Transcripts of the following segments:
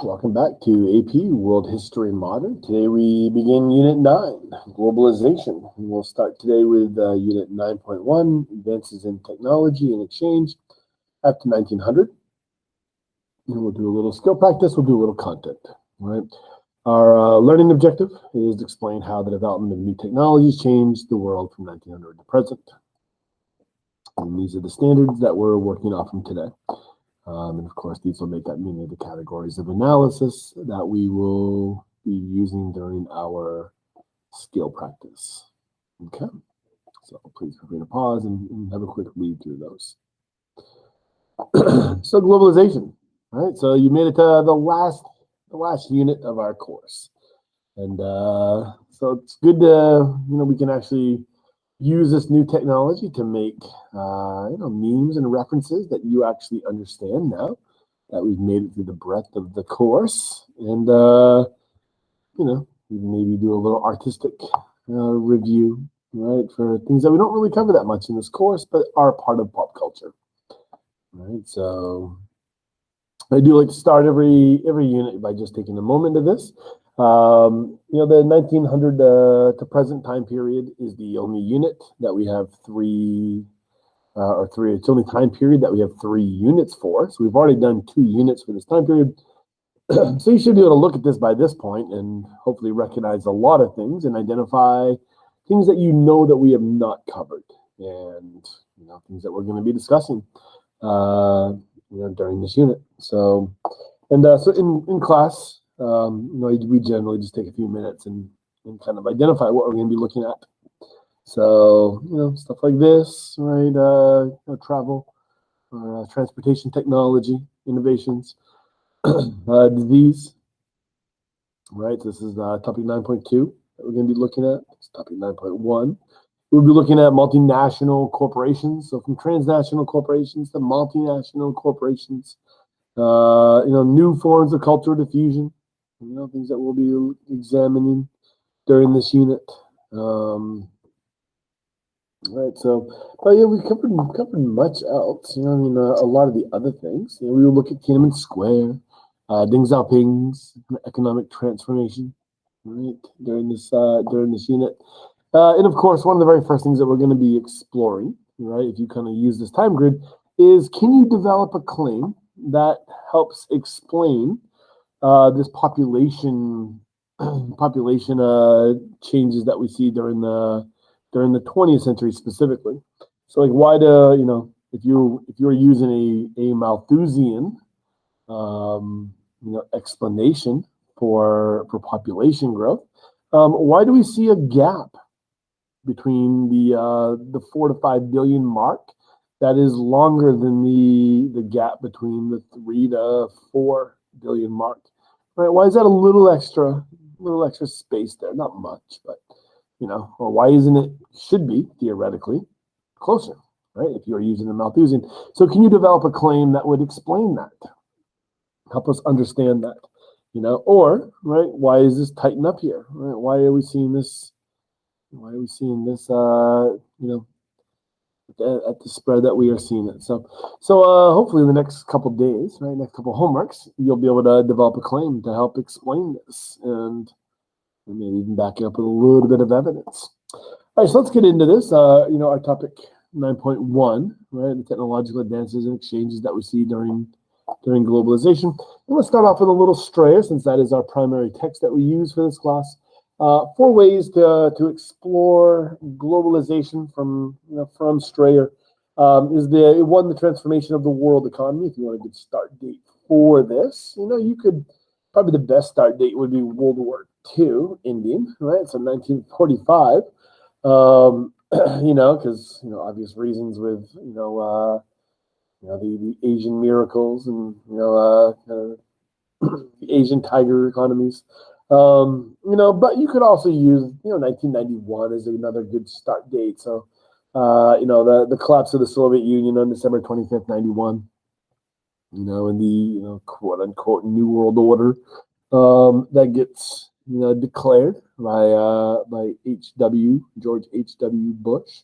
Welcome back to AP World History Modern. Today we begin Unit 9, Globalization. We'll start today with Unit 9.1, Advances in Technology and Exchange after 1900. And we'll do a little skill practice, we'll do a little content. All right. Our learning objective is to explain how the development of new technologies changed the world from 1900 to present. And these are the standards that we're working off from today. And of course, these will make up many of the categories of analysis that we will be using during our skill practice. Okay, so please feel free to pause and have a quick read through those. So globalization, right? So you made it to the last unit of our course, and so it's good to we can actually use this new technology to make memes and references that you actually understand now that we've made it through the breadth of the course, and maybe do a little artistic review, right, for things that we don't really cover that much in this course but are part of pop culture. Right, so I do like to start every unit by just taking a moment of this. The 1900 to present time period is the only unit that we have it's the only time period that we have 3 units for. So we've already done 2 units for this time period. So you should be able to look at this by this point and hopefully recognize a lot of things and identify things that that we have not covered, and things that we're going to be discussing during this unit. So in class, we generally just take a few minutes and kind of identify what we're going to be looking at. So, stuff like this, right? Travel, transportation technology, innovations, disease, right? This is topic 9.2 that we're going to be looking at. It's topic 9.1. We'll be looking at multinational corporations. So from transnational corporations to multinational corporations, new forms of cultural diffusion, things that we'll be examining during this unit. Right, so, but yeah, we covered much else. A lot of the other things. We will look at Tiananmen Square, Deng Xiaoping's economic transformation, right, during this unit. And of course, one of the very first things that we're going to be exploring, right, if you kind of use this time grid, is can you develop a claim that helps explain this population changes that we see during the 20th century specifically. So like, why do if you're using a Malthusian explanation for population growth, why do we see a gap between the 4 to 5 billion mark that is longer than the gap between the 3 to 4 billion mark? Right? Why is that a little extra space there? Not much, but or why isn't it? Should be theoretically closer, right? If you're using the Malthusian. So can you develop a claim that would explain that? Help us understand that, or right? Why is this tighten up here? Right? Why are we seeing this? Why are we seeing this? At the spread that we are seeing it. So hopefully in the next couple of days, right, next couple of homeworks, you'll be able to develop a claim to help explain this and maybe even back it up with a little bit of evidence. All right, so let's get into this. Our topic 9.1, right, the technological advances and exchanges that we see during globalization. And let's start off with a little Strayer, since that is our primary text that we use for this class. 4 ways to explore globalization from Strayer is the transformation of the world economy. If you want a good start date for this, you could probably the best start date would be World War II ending, right? So 1945, because obvious reasons with the Asian miracles and the Asian tiger economies. But you could also use 1991 as another good start date. So the collapse of the Soviet Union on December 25th, 91. And the quote unquote New World Order that gets declared by George H.W. Bush.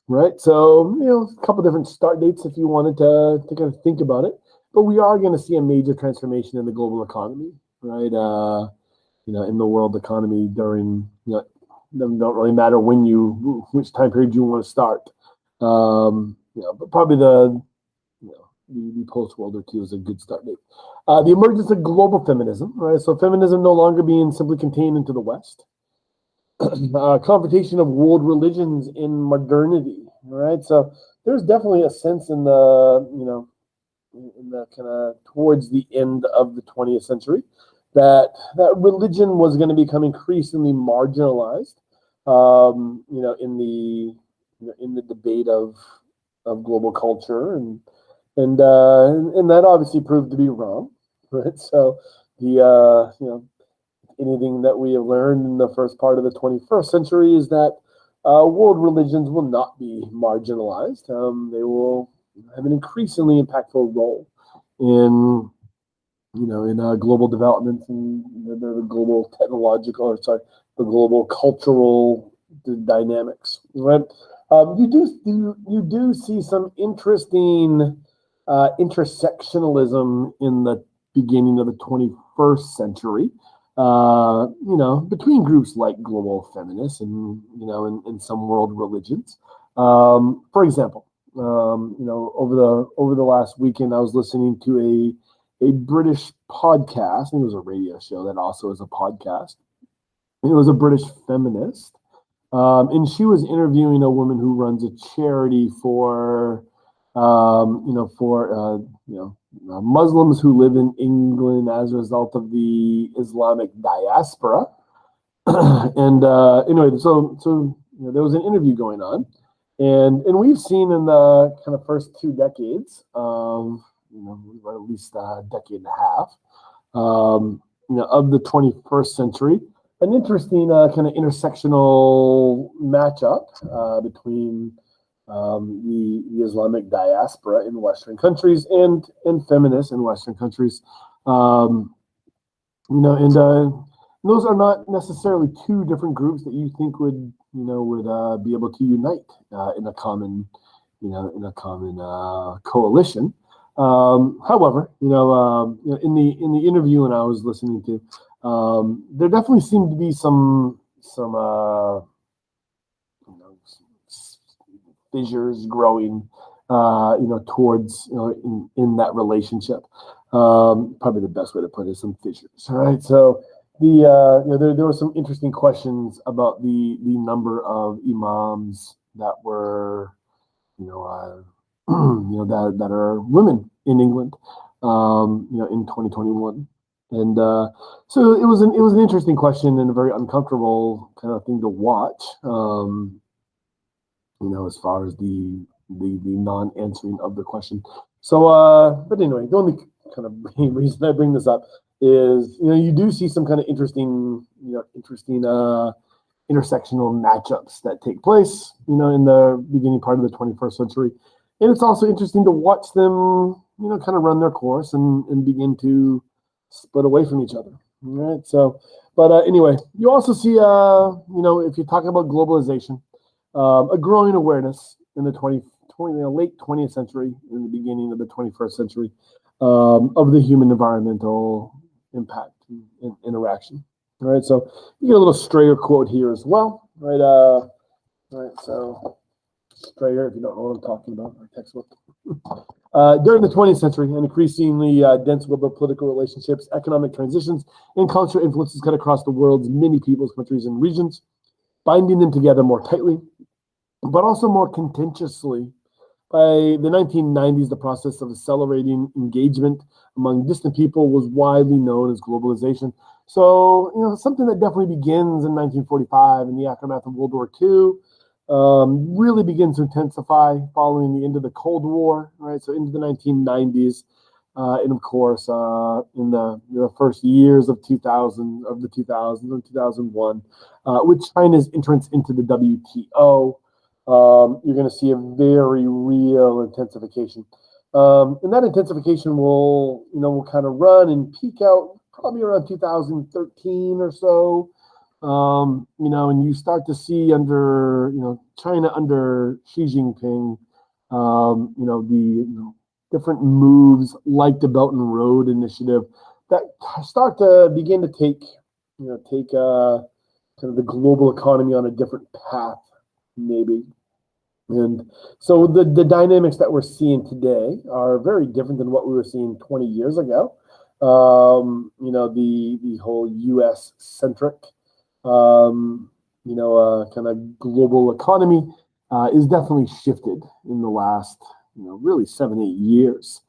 Right, so a couple different start dates if you wanted to kind of think about it. but we are going to see a major transformation in the global economy, right? In the world economy during, don't really matter which time period you want to start. But probably the post-World War II is a good start date. The emergence of global feminism, right? So feminism no longer being simply contained into the West. Confrontation of world religions in modernity, right? So there's definitely a sense in the kind of towards the end of the 20th century that religion was going to become increasingly marginalized, in the debate of global culture, and that obviously proved to be wrong, right? So anything that we have learned in the first part of the 21st century is that world religions will not be marginalized. They will have an increasingly impactful role in global developments and the global the global cultural dynamics, right? You do see some interesting intersectionalism in the beginning of the 21st century, between groups like global feminists and some world religions. For example, over the last weekend, I was listening to a British podcast. I think it was a radio show that also is a podcast. And it was a British feminist, and she was interviewing a woman who runs a charity for Muslims who live in England as a result of the Islamic diaspora. And anyway, so there was an interview going on, and we've seen in the kind of first 2 decades of at least a decade and a half, of the 21st century, an interesting kind of intersectional matchup between the Islamic diaspora in Western countries and feminists in Western countries. Those are not necessarily 2 different groups that you think would be able to unite in a common coalition. However, in the interview and I was listening to, there definitely seemed to be some fissures growing, towards in that relationship. Probably the best way to put it is some fissures, right? So there were some interesting questions about the number of imams that were that are women in England, in 2021. And so it was an interesting question and a very uncomfortable kind of thing to watch, as far as the non-answering of the question. So, but anyway, the only kind of reason I bring this up is, you do see some kind of interesting intersectional matchups that take place, in the beginning part of the 21st century. And it's also interesting to watch them, kind of run their course and begin to split away from each other. Right. So, but anyway, you also see, if you're talking about globalization, a growing awareness in the late 20th century, in the beginning of the 21st century, of the human environmental impact and interaction. All right, so you get a little Strayer quote here as well, right? So Strayer, if you don't know what I'm talking about, our textbook. During the 20th century, an increasingly dense web of political relationships, economic transitions, and cultural influences cut across the world's many peoples, countries, and regions, binding them together more tightly, but also more contentiously. By the 1990s, the process of accelerating engagement among distant people was widely known as globalization. So, something that definitely begins in 1945 in the aftermath of World War II, really begins to intensify following the end of the Cold War, right? So into the 1990s, and of course, in the first years of the 2000s and 2001, with China's entrance into the WTO. You're going to see a very real intensification. And that intensification will kind of run and peak out probably around 2013 or so. And you start to see under, China under Xi Jinping, different moves like the Belt and Road Initiative that start to begin to take kind of the global economy on a different path, maybe. And so the dynamics that we're seeing today are very different than what we were seeing 20 years ago. The whole U.S. centric, kind of global economy is definitely shifted in the last, really 7-8 years.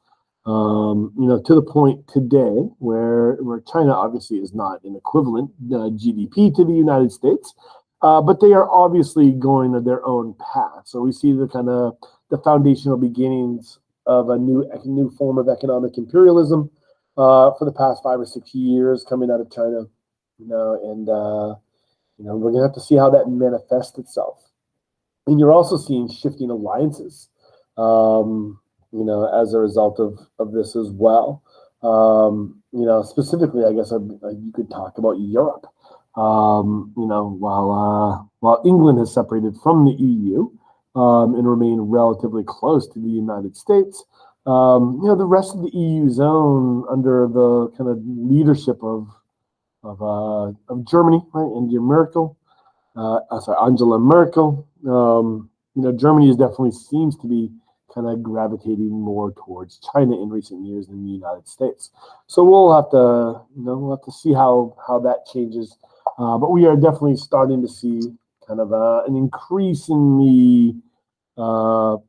To the point today where China obviously is not an equivalent GDP to the United States, but they are obviously going to their own path. So we see the foundational beginnings of a new form of economic imperialism for the past 5 or 6 years coming out of China, and we're gonna have to see how that manifests itself. And you're also seeing shifting alliances, as a result of this as well. Specifically, I guess you could talk about Europe. While England has separated from the EU and remain relatively close to the United States, the rest of the EU zone under the kind of leadership of Germany, right, Angela Merkel. Germany definitely seems to be kind of gravitating more towards China in recent years than the United States. So we'll have to see how that changes. But we are definitely starting to see kind of an increase in the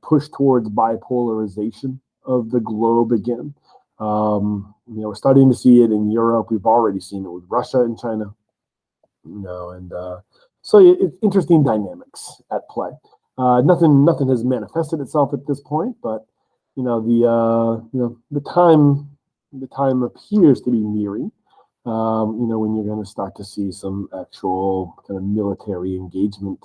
push towards bipolarization of the globe again. We're starting to see it in Europe. We've already seen it with Russia and China. So it's interesting dynamics at play. Nothing has manifested itself at this point, but the time appears to be nearing. When you're going to start to see some actual kind of military engagement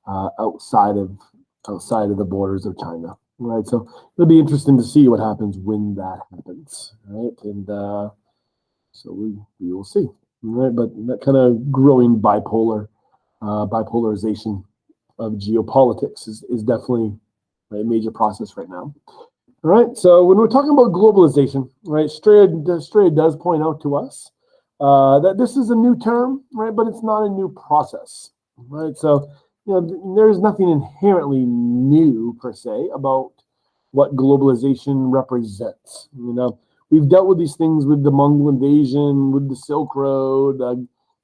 outside of the borders of China, right? So it'll be interesting to see what happens when that happens, right? And so we will see, right? But that kind of growing bipolarization of geopolitics is definitely a major process right now. All right. So when we're talking about globalization, right, Straya does point out to us that this is a new term, right, but it's not a new process, right? So there's nothing inherently new per se about what globalization represents. We've dealt with these things with the Mongol invasion, with the Silk Road,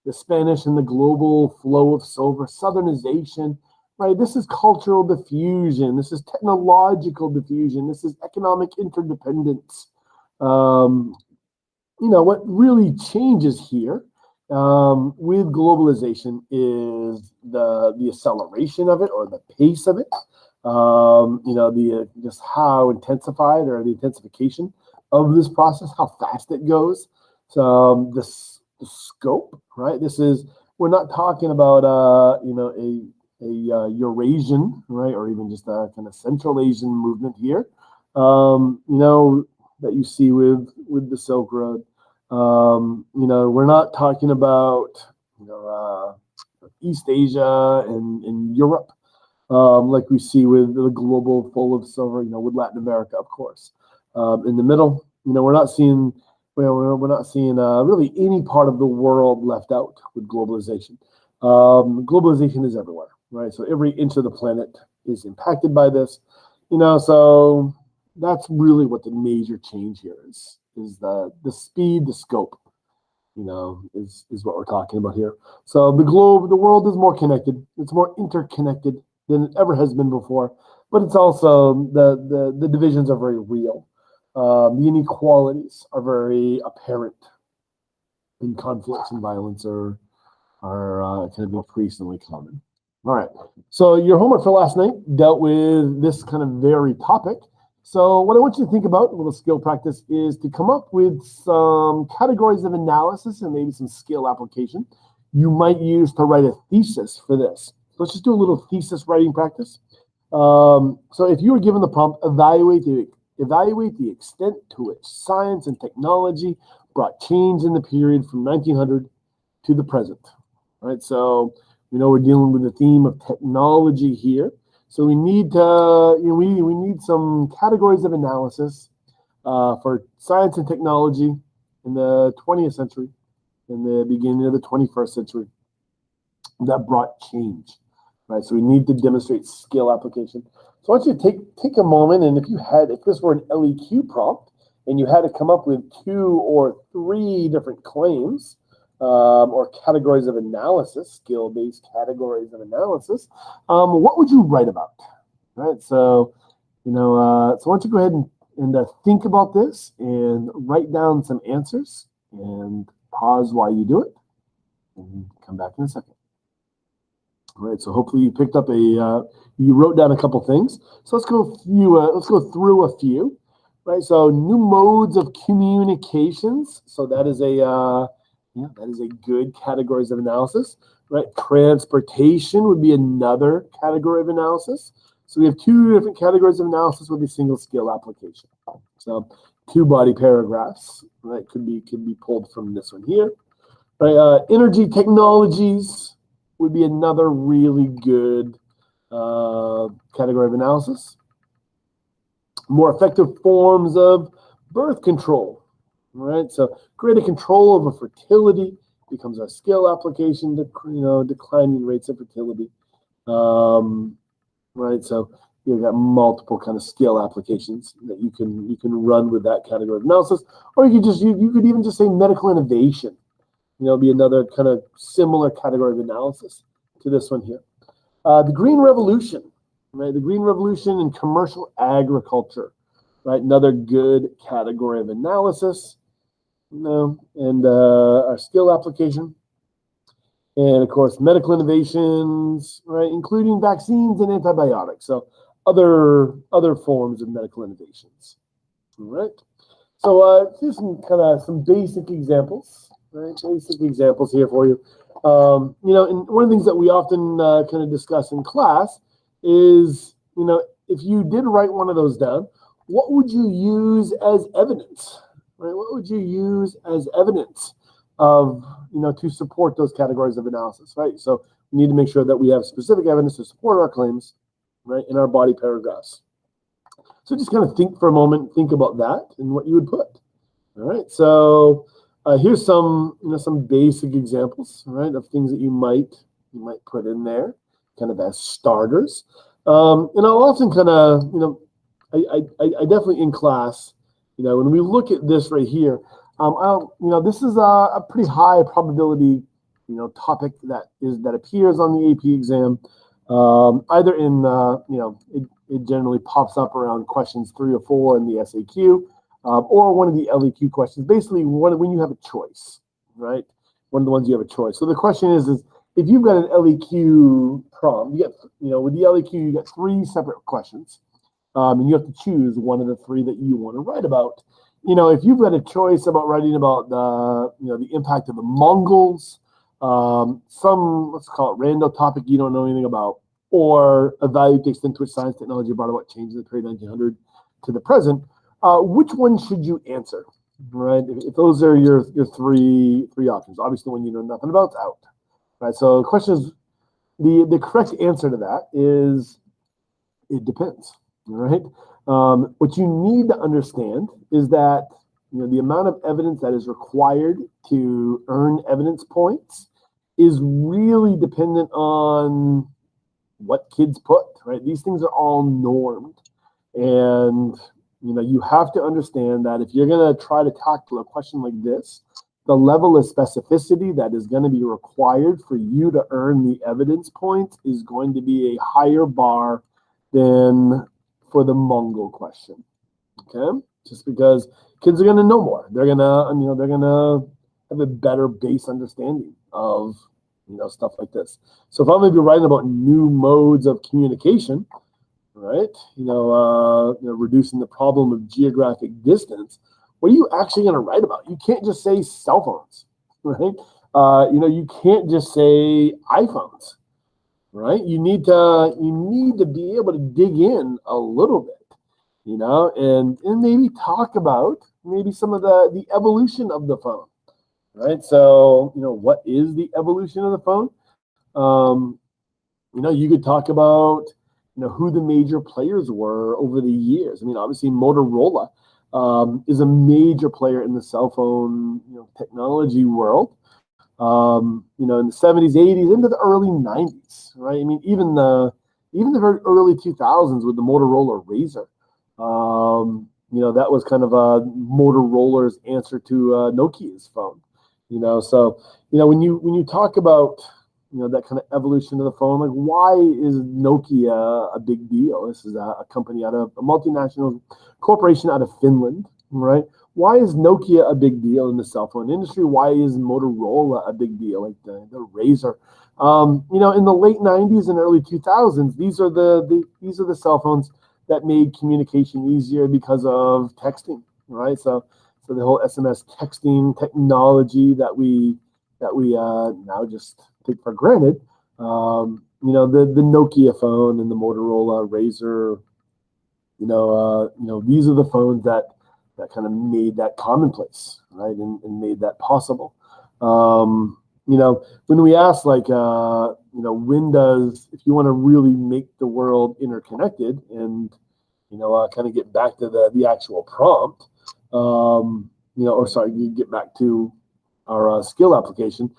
the Spanish and the global flow of silver, Southernization. Right, this is cultural diffusion. This is technological diffusion. This is economic interdependence. What really changes here with globalization is the acceleration of it, or the pace of it. Just how intensified, or the intensification of this process, how fast it goes. So the scope, right? We're not talking about a Eurasian, right, or even just a kind of Central Asian movement here, that you see with the Silk Road. We're not talking about East Asia and Europe, like we see with the global flow of silver, with Latin America, of course. In the middle, we're not seeing really any part of the world left out with globalization. Globalization is everywhere, right? So every inch of the planet is impacted by this, so that's really what the major change here is the speed, the scope, is what we're talking about here. So the world is more connected. It's more interconnected than it ever has been before, but it's also the divisions are very real. The inequalities are very apparent, and conflicts and violence are kind of increasingly common. All right. So your homework for last night dealt with this kind of very topic. So what I want you to think about, a little skill practice, is to come up with some categories of analysis and maybe some skill application you might use to write a thesis for this. So let's just do a little thesis writing practice. So if you were given the prompt, evaluate the extent to which science and technology brought change in the period from 1900 to the present. All right, so we're dealing with the theme of technology here. So we need to we need some categories of analysis for science and technology in the 20th century, in the beginning of the 21st century, that brought change, right? So we need to demonstrate skill application. So I want you to take a moment, and if this were an LEQ prompt, and you had to come up with 2 or 3 different claims or categories of analysis, skill-based categories of analysis, what would you write about? Right. So, so why don't you go ahead and think about this and write down some answers and pause while you do it, and come back in a second. All right. So hopefully you picked up you wrote down a couple things. So let's go through a few. Right, so new modes of communications. So that is a good categories of analysis. Right, transportation would be another category of analysis. So we have 2 different categories of analysis with a single skill application. So 2 body paragraphs. Right, could be pulled from this one here. Right, energy technologies would be another really good category of analysis. More effective forms of birth control, right? So greater control over fertility becomes our skill application. Declining rates of fertility, right? So you've got multiple kind of skill applications that you can run with that category of analysis, or you could even just say medical innovation. Be another kind of similar category of analysis to this one here. The Green Revolution. Right, the Green Revolution and commercial agriculture, right? Another good category of analysis, and our skill application, and of course medical innovations, right, including vaccines and antibiotics. So other forms of medical innovations. All right. So here's some basic examples, right? Basic examples here for you. And one of the things that we often kind of discuss in class is, if you did write one of those down, what would you use as evidence, right? What would you use as evidence of, to support those categories of analysis, right? So we need to make sure that we have specific evidence to support our claims, right, in our body paragraphs. So just kind of think for a moment, think about that and what you would put. All right. So here's some basic examples, right, of things that you might put in there, kind of as starters. And I'll often kind of, I definitely in class, when we look at this right here, this is a pretty high probability, topic that appears on the AP exam, either in, it generally pops up around questions 3 or 4 in the SAQ, or one of the LEQ questions, basically when you have a choice, right? One of the ones you have a choice. So the question is if you've got an LEQ prompt, you get, with the LEQ, you get 3 separate questions, and you have to choose one of the 3 that you want to write about. If you've got a choice about writing about the impact of the Mongols, some, let's call it random topic you don't know anything about, or evaluate the extent to which science technology brought about change in the period 1900 to the present, which one should you answer, right? If those are your 3 options, obviously the one you know nothing about is out. Right, so the question is, the correct answer to that is, it depends, right? What you need to understand is that, the amount of evidence that is required to earn evidence points is really dependent on what kids put, right? These things are all normed. And, you have to understand that if you're going to try to tackle a question like this, the level of specificity that is going to be required for you to earn the evidence points is going to be a higher bar than for the Mongol question. Okay, just because kids are going to know more, they're going to have a better base understanding of stuff like this. So if I'm going to be writing about new modes of communication, right? Reducing the problem of geographic distance. What are you actually going to write about? You can't just say cell phones, right? You can't just say iPhones, right? You need to be able to dig in a little bit, and maybe talk about maybe some of the evolution of the phone, right? So, what is the evolution of the phone? You could talk about, who the major players were over the years. I mean, obviously Motorola is a major player in the cell phone technology world. In the 70s, 80s, into the early 90s, right? I mean, even the very early 2000s with the Motorola Razr. That was kind of Motorola's answer to Nokia's phone. So when you talk about that kind of evolution of the phone, like why is Nokia a big deal? This is a company a multinational corporation out of Finland, right? Why is Nokia a big deal in the cell phone industry? Why is Motorola a big deal, like the Razr? In the late 90s and early 2000s, these are the cell phones that made communication easier because of texting, right? So the whole SMS texting technology that we now just take for granted. The Nokia phone and the Motorola Razr. These are the phones that kind of made that commonplace, right, and made that possible. When we ask, like, when does, if you want to really make the world interconnected and, kind of get back to the actual prompt, you get back to our skill application,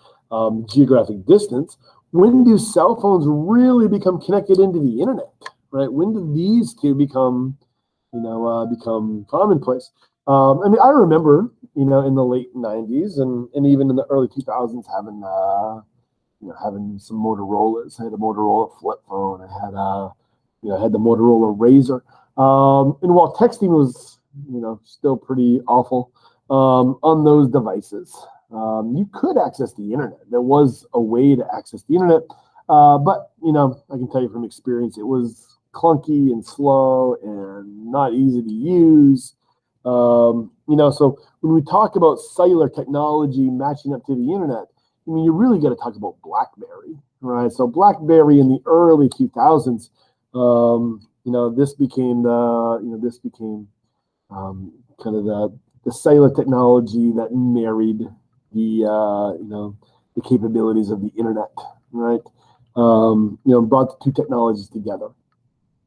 geographic distance, when do cell phones really become connected into the internet, right? When do these two become commonplace? I remember, in the late 90s and even in the early 2000s having some Motorola's. I had a Motorola flip phone. I had the Motorola Razr. And while texting was, still pretty awful on those devices, you could access the internet. There was a way to access the internet, but I can tell you from experience, it was clunky and slow and not easy to use. So when we talk about cellular technology matching up to the internet, you really got to talk about BlackBerry, right? So BlackBerry in the early 2000s, this became kind of the cellular technology that married the capabilities of the internet, right? Brought the two technologies together.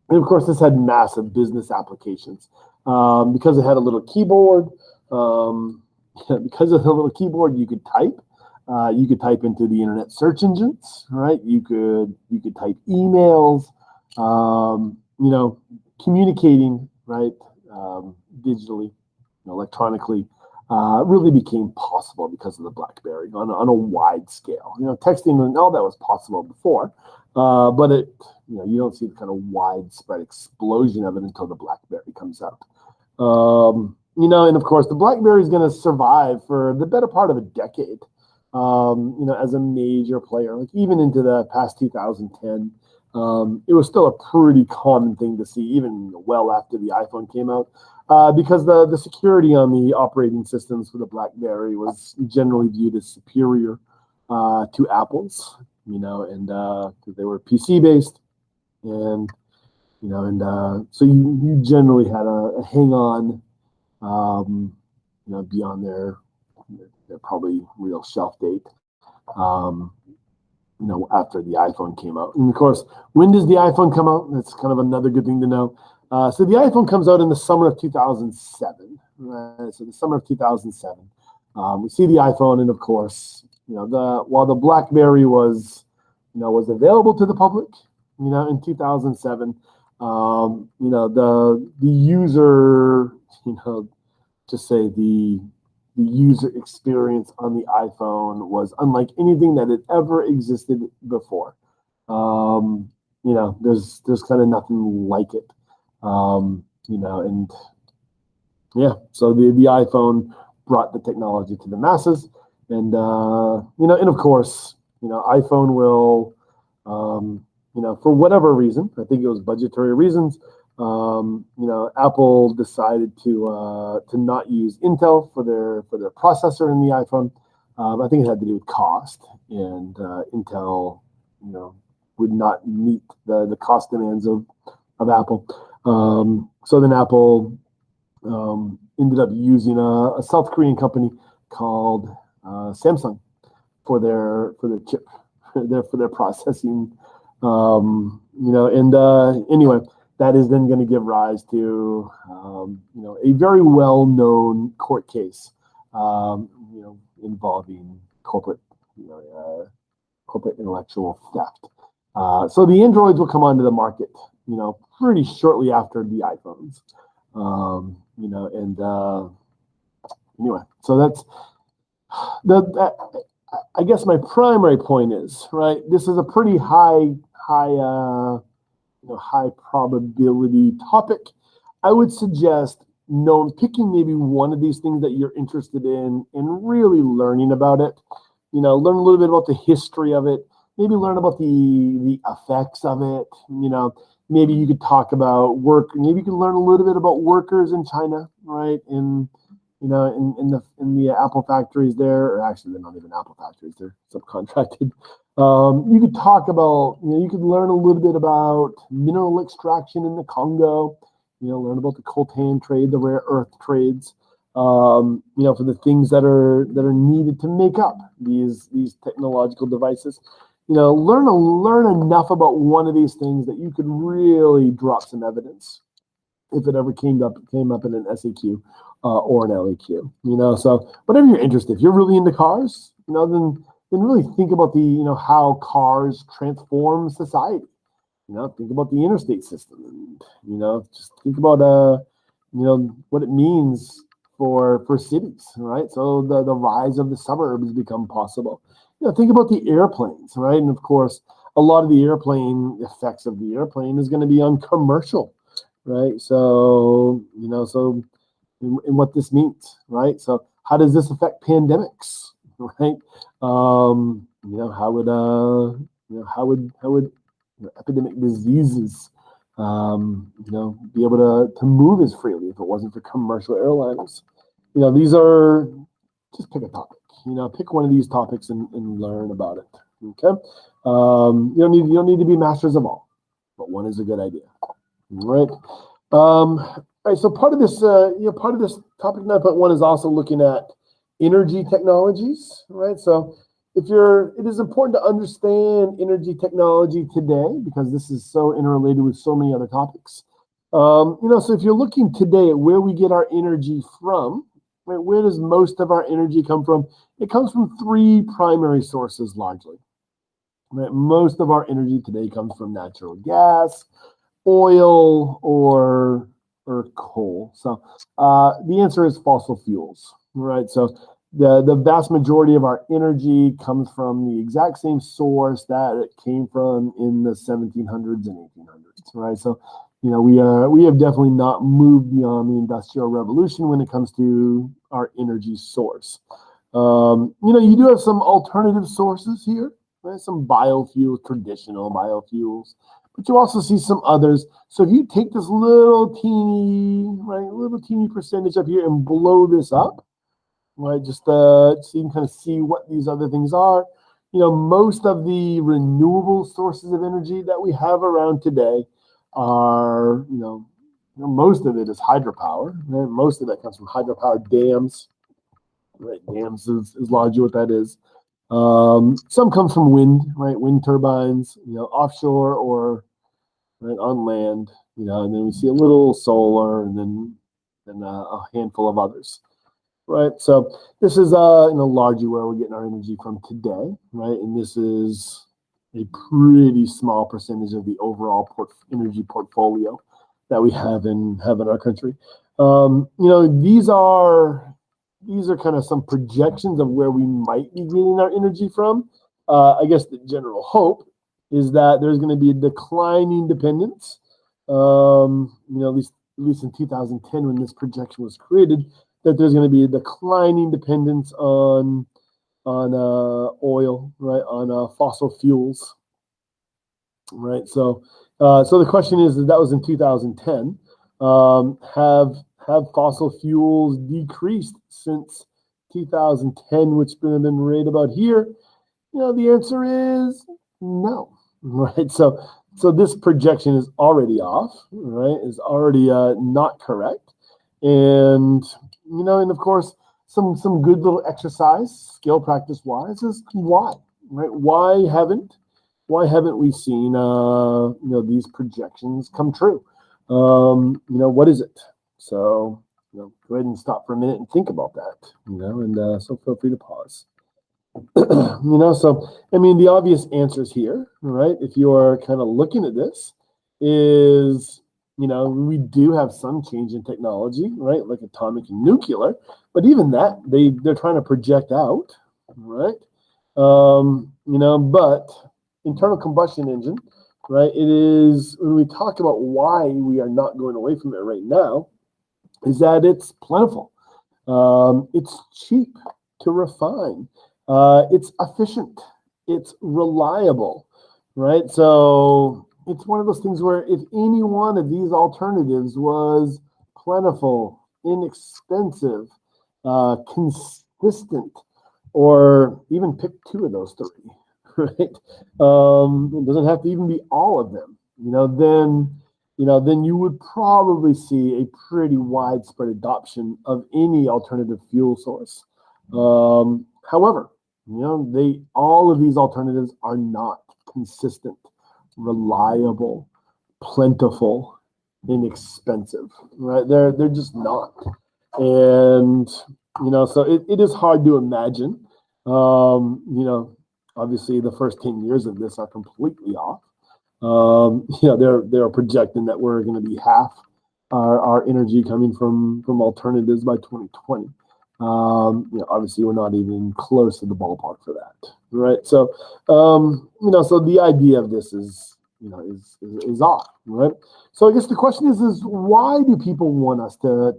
And of course, this had massive business applications because it had a little keyboard. Because of the little keyboard, you could type. You could type into the internet search engines, right? You could type emails. Communicating, right, digitally, electronically, really became possible because of the BlackBerry on a wide scale. Texting and all that was possible before, but you don't see the kind of widespread explosion of it until the BlackBerry comes out. And of course, the BlackBerry is going to survive for the better part of a decade. As a major player, like even into the past 2010. It was still a pretty common thing to see, even well after the iPhone came out, because the security on the operating systems for the BlackBerry was generally viewed as superior to Apple's, and because they were PC based, and so you generally had a hang on, beyond their probably real shelf date. After the iPhone came out. And of course, when does the iPhone come out? That's kind of another good thing to know. So the iPhone comes out in the summer of 2007. Right? So the summer of 2007. We see the iPhone, and of course, while the BlackBerry was available to the public, in 2007, the user, just say the user experience on the iPhone was unlike anything that had ever existed before. There's kind of nothing like it. And yeah, so the iPhone brought the technology to the masses, and and of course, iPhone will, for whatever reason, I think it was budgetary reasons. Apple decided to not use Intel for their processor in the iPhone. I think it had to do with cost, and Intel, would not meet the cost demands of Apple. So then Apple ended up using a South Korean company called Samsung for their chip, for their processing. Anyway. that is then going to give rise to, a very well-known court case, involving corporate, corporate intellectual theft. So the Androids will come onto the market, pretty shortly after the iPhones, anyway, so that's I guess my primary point is, right, this is a pretty high probability topic. I would suggest picking maybe one of these things that you're interested in and really learning about it. Learn a little bit about the history of it. Maybe learn about the effects of it. Maybe you could talk about work. Maybe you can learn a little bit about workers in China, right? In the Apple factories there, or actually they're not even Apple factories; they're subcontracted. You could talk about, you could learn a little bit about mineral extraction in the Congo. Learn about the coltan trade, the rare earth trades. For the things that are needed to make up these technological devices. Learn enough about one of these things that you could really drop some evidence if it ever came up in an SAQ or an LAQ. So whatever you're interested, if you're really into cars, then really think about how cars transform society. Think about the interstate system, and just think about what it means for cities, right? So the rise of the suburbs become possible. Think about the airplanes, right? And of course, a lot of the airplane effects of the airplane is going to be on commercial, right? So and what this means, right? So how does this affect pandemics, right? How would epidemic diseases, be able to move as freely if it wasn't for commercial airliners? These are, just pick a topic. Pick one of these topics and learn about it. Okay. You don't need to be masters of all, but one is a good idea. All right. All right. So part of this topic 9.1 is also looking at energy technologies, right? So it is important to understand energy technology today because this is so interrelated with so many other topics. So if you're looking today at where we get our energy from, right, where does most of our energy come from? It comes from three primary sources largely. Right? Most of our energy today comes from natural gas, oil, or coal. So the answer is fossil fuels, right? So the vast majority of our energy comes from the exact same source that it came from in the 1700s and 1800s, right? So, we have definitely not moved beyond the Industrial Revolution when it comes to our energy source. You do have some alternative sources here, right? Some biofuels, traditional biofuels, but you also see some others. So if you take this little teeny percentage up here and blow this up, right? Just so you can kind of see what these other things are. Most of the renewable sources of energy that we have around today are, most of it is hydropower. Right? Most of that comes from hydropower dams. Right? Dams is largely what that is. Some comes from wind, right? Wind turbines, offshore or right on land, and then we see a little solar and then a handful of others. Right, so this is largely where we're getting our energy from today, right? And this is a pretty small percentage of the overall energy portfolio that we have in our country. These are kind of some projections of where we might be getting our energy from. I guess the general hope is that there's going to be a declining dependence. At least in 2010 when this projection was created, that there's going to be a declining dependence on oil, right, on fossil fuels, right? So the question is that was in 2010. Have fossil fuels decreased since 2010, which has been right about here? The answer is no, right? So this projection is already off, right? Is already not correct, and and of course, some good little exercise, skill practice wise, is why, right? Why haven't we seen these projections come true? What is it? So, go ahead and stop for a minute and think about that, and so feel free to pause. So, I mean, the obvious answers here, right, if you're kind of looking at this, is, we do have some change in technology, right, like atomic and nuclear, but even that, they're trying to project out, right? But internal combustion engine, right, it is, when we talk about why we are not going away from it right now, is that it's plentiful. It's cheap to refine. It's efficient. It's reliable, right? So it's one of those things where if any one of these alternatives was plentiful, inexpensive, consistent, or even pick two of those three, right? It doesn't have to even be all of them. Then you would probably see a pretty widespread adoption of any alternative fuel source. However, all of these alternatives are not consistent, reliable, plentiful, inexpensive, right? They're just not. And so it is hard to imagine. Obviously the first 10 years of this are completely off. They're projecting that we're going to be half our energy coming from alternatives by 2020. Obviously we're not even close to the ballpark for that, right? So, so the idea of this is off, right? So I guess the question is why do people want us to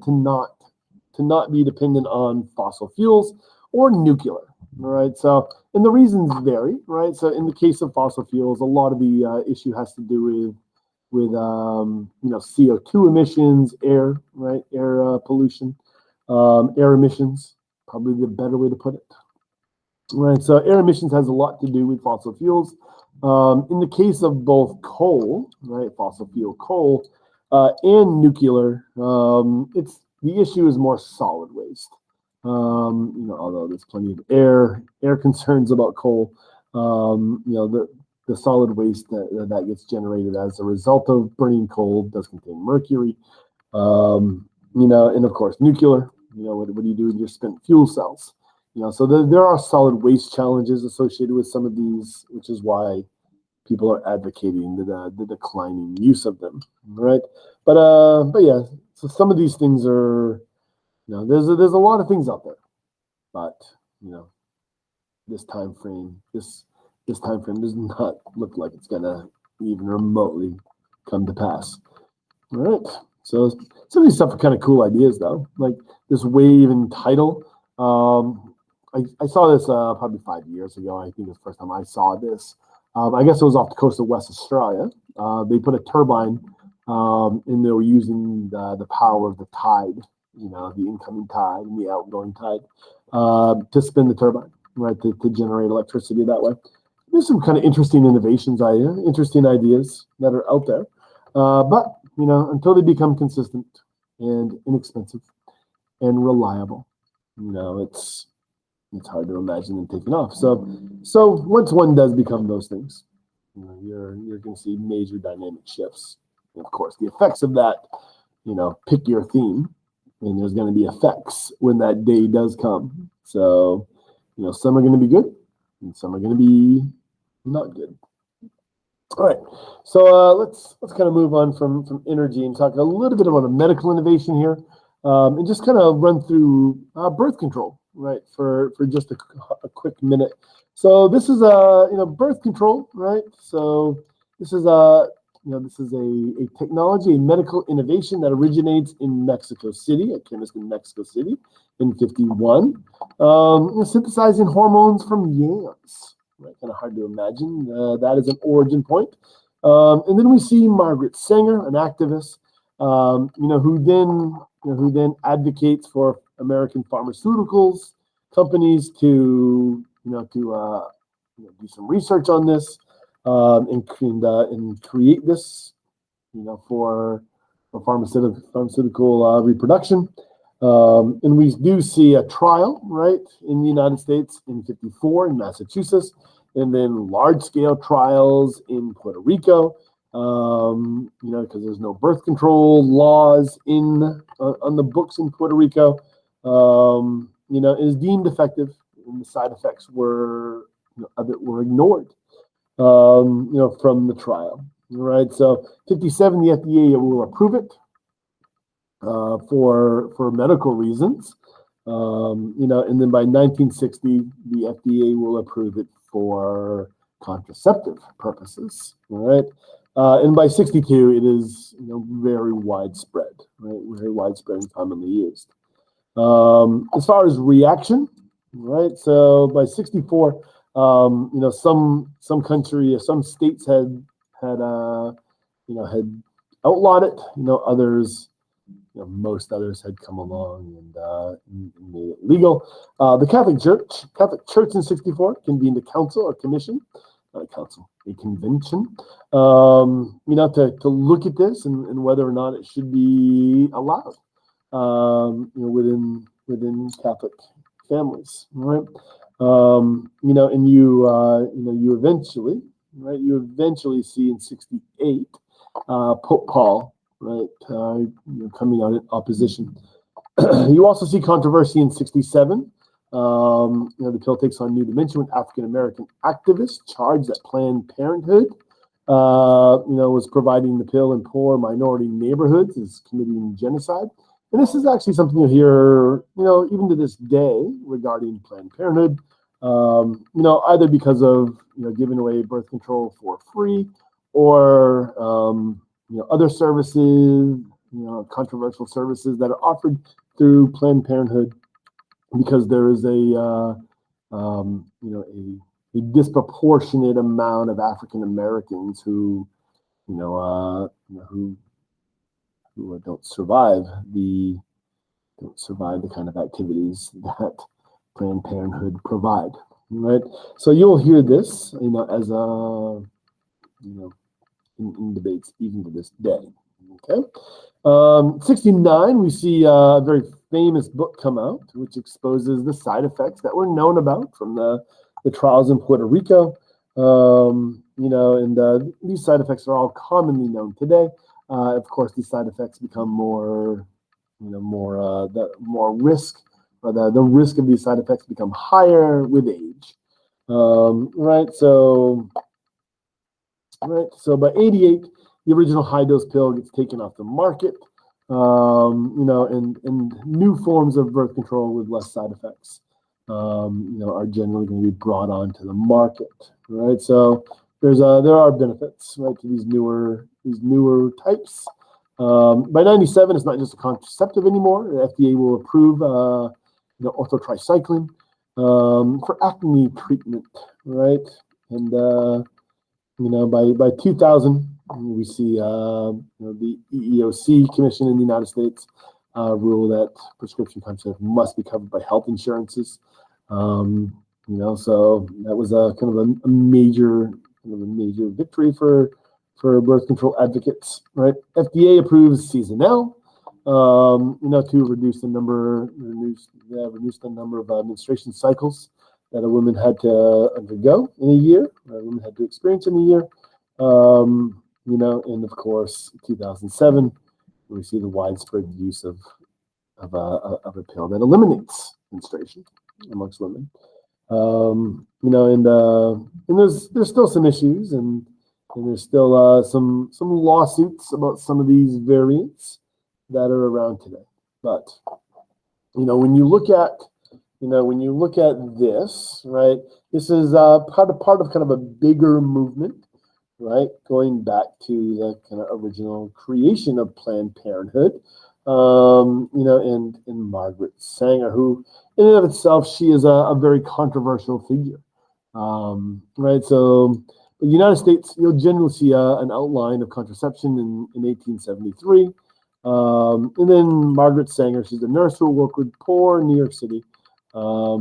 not be dependent on fossil fuels or nuclear, right? So, and the reasons vary, right? So in the case of fossil fuels, a lot of the issue has to do with CO2 emissions, air, right? Air pollution, air emissions, probably the better way to put it, right? So air emissions has a lot to do with fossil fuels. In the case of both coal, right, fossil fuel coal, and nuclear, the issue is more solid waste. Although there's plenty of air concerns about coal, the solid waste that gets generated as a result of burning coal does contain mercury. And of course nuclear. What do you do with your spent fuel cells? So there are solid waste challenges associated with some of these, which is why people are advocating the declining use of them, right? But yeah, so some of these things are, there's a lot of things out there, but this time frame does not look like it's gonna even remotely come to pass. All right. So some of these stuff are kind of cool ideas though, like this wave and tidal. I saw this probably 5 years ago. I think it's the first time I saw this. I guess it was off the coast of West Australia. They put a turbine, and they were using the power of the tide, the incoming tide and the outgoing tide, to spin the turbine, right, to generate electricity that way. There's some kind of interesting interesting ideas that are out there. But, until they become consistent and inexpensive and reliable, it's hard to imagine them taking off. So once one does become those things, you're going to see major dynamic shifts. And of course, the effects of that, pick your theme, and there's going to be effects when that day does come. So, some are going to be good, and some are going to be not good. All right, so let's kind of move on from energy and talk a little bit about a medical innovation here, and just kind of run through birth control, right, for just a quick minute. So this is birth control, right? So this is a technology, a medical innovation that originates in Mexico City, a chemist in Mexico City in 1951, synthesizing hormones from yams. Right, kind of hard to imagine that as an origin point. And then we see Margaret Sanger, an activist, who then advocates for American pharmaceuticals companies to do some research on this, and create this, for pharmaceutical reproduction. And we do see a trial, right, in the United States in 1954 in Massachusetts, and then large-scale trials in Puerto Rico, because there's no birth control laws on the books in Puerto Rico. Is deemed effective, and the side effects of it were ignored. From the trial. Right. So 57, the FDA will approve it for medical reasons. And then by 1960, the FDA will approve it for contraceptive purposes. All right. And by 62, it is very widespread, right? Very widespread and commonly used. As far as reaction, right? So by 64, some states had outlawed it. Others, most others had come along and made it legal. The Catholic Church in 64 convened a council or commission, not a council, a convention, to look at this and whether or not it should be allowed, within Catholic families, right? And you eventually see in 68 Pope Paul, right, coming out in opposition. You also see controversy in 67. The pill takes on new dimension when African American activists charged that Planned Parenthood, was providing the pill in poor minority neighborhoods, is committing genocide. And this is actually something you hear, even to this day regarding Planned Parenthood, either because of, giving away birth control for free or, other services, controversial services that are offered through Planned Parenthood, because there is a disproportionate amount of African Americans who don't survive the kind of activities that Planned Parenthood provide, right? So you'll hear this, as in debates even to this day. Okay. 69, we see a very famous book come out, which exposes the side effects that were known about from the trials in Puerto Rico. These side effects are all commonly known today. Of course, these side effects become more risk, or the risk of these side effects become higher with age. Right. So by 88, the original high dose pill gets taken off the market. And new forms of birth control with less side effects, are generally going to be brought onto the market. Right. So there are benefits, right, to these newer types. By 97, it's not just a contraceptive anymore. The FDA will approve orthotricycline for acne treatment, right? And by 2000, we see the EEOC Commission in the United States rule that prescription contraceptives must be covered by health insurances. So that was a kind of a major victory for birth control advocates, right? FDA approves seasonal, to reduce the number of menstruation cycles that a woman had to undergo in a year, that a woman had to experience in a year. And of course, 2007, we see the widespread use of a pill that eliminates menstruation amongst women. And there's still some issues, and there's still some lawsuits about some of these variants that are around today. But when you look at this, right, this is part of kind of a bigger movement, right, going back to the kind of original creation of Planned Parenthood, and Margaret Sanger, who in and of itself, she is a very controversial figure, right? So the United States, you'll generally see an outline of contraception in 1873. And then Margaret Sanger, she's a nurse who worked with poor in New York City, saw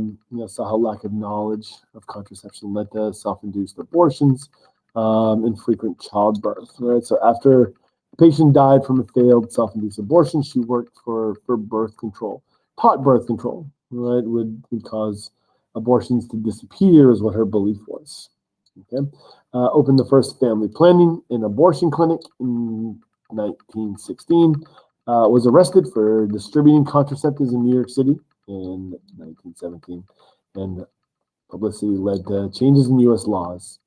how lack of knowledge of contraception led to self-induced abortions and frequent childbirth, right? So after the patient died from a failed self-induced abortion, she worked for birth control, taught birth control, right, would cause abortions to disappear, is what her belief was. Okay, opened the first family planning and abortion clinic in 1916. Was arrested for distributing contraceptives in New York City in 1917, and publicity led to changes in U.S. laws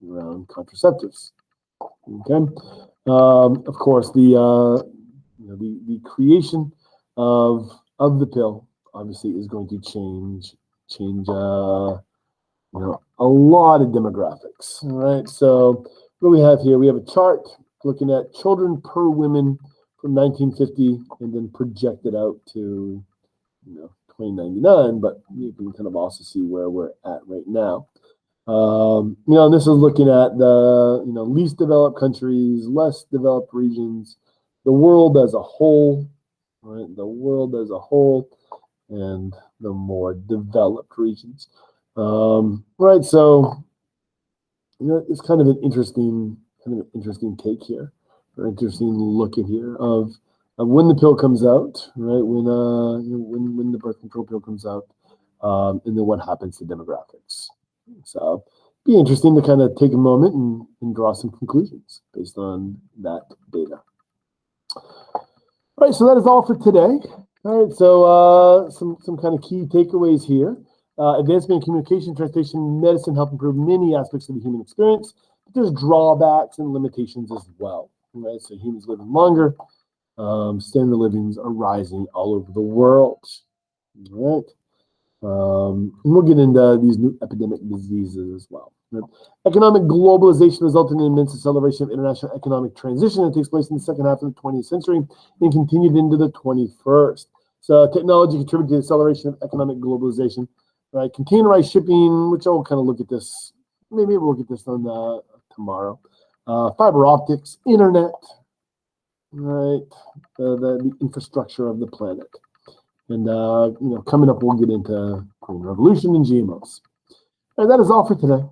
around contraceptives. Okay, of course, the creation of the pill obviously is going to change a lot of demographics. All right, so what do we have here? We have a chart looking at children per woman from 1950 and then projected out to 2099, but you can kind of also see where we're at right now. This is looking at the least developed countries, less developed regions, the world as a whole, right? The world as a whole, and the more developed regions. Right, so it's kind of an interesting take here, or interesting look at here of when the pill comes out, right? When the birth control pill comes out, and then what happens to demographics. So be interesting to kind of take a moment and draw some conclusions based on that data. All right, so that is all for today. All right, so some kind of key takeaways here. Advancement in communication, transportation, medicine help improve many aspects of the human experience, but there's drawbacks and limitations as well. Right, so humans living longer, standard of livings are rising all over the world. All right. And we'll get into these new epidemic diseases as well. Right? Economic globalization resulted in immense acceleration of international economic transition that takes place in the second half of the 20th century and continued into the 21st. So technology contributed to the acceleration of economic globalization. Right? Containerized shipping, which I'll kind of look at this. Maybe we'll look at this on tomorrow. Fiber optics, internet, right? The infrastructure of the planet. And, coming up, we'll get into Green Revolution and GMOs. And that is all for today.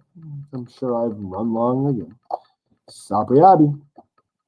I'm sure I've run long again. Sapriati.